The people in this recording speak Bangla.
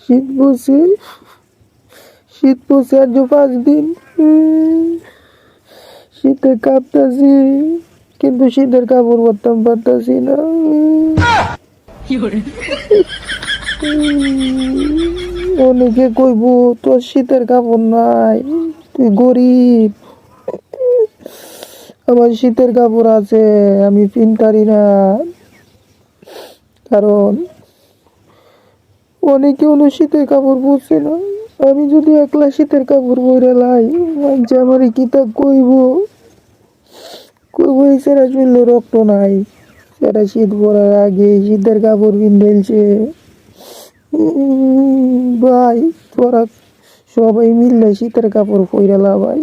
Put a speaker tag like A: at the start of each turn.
A: শীত পড়ছে, শীত পড়ছে আর 5 দিন। শীতে কাঁপতাছি, কিন্তু শীতের কাপড় পরতাম পারতাছি না। অনেকে কইব তোর শীতের কাপড় নাই, তুই গরিব। আমার শীতের কাপড় আছে, আমি পিনতারি না। কারণ অনেকে শীতের কাপড় পরছে না, আমি যদি একলা শীতের কাপড় পরে লাই, যে আমার কিতা কইব, কইব এই সেরা শরীরে রক্ত নাই, সেটা শীত পড়ার আগে শীতের কাপড় পিন্দেলছে। ভাই তোরা সবাই মিললে শীতের কাপড় পরে লা ভাই।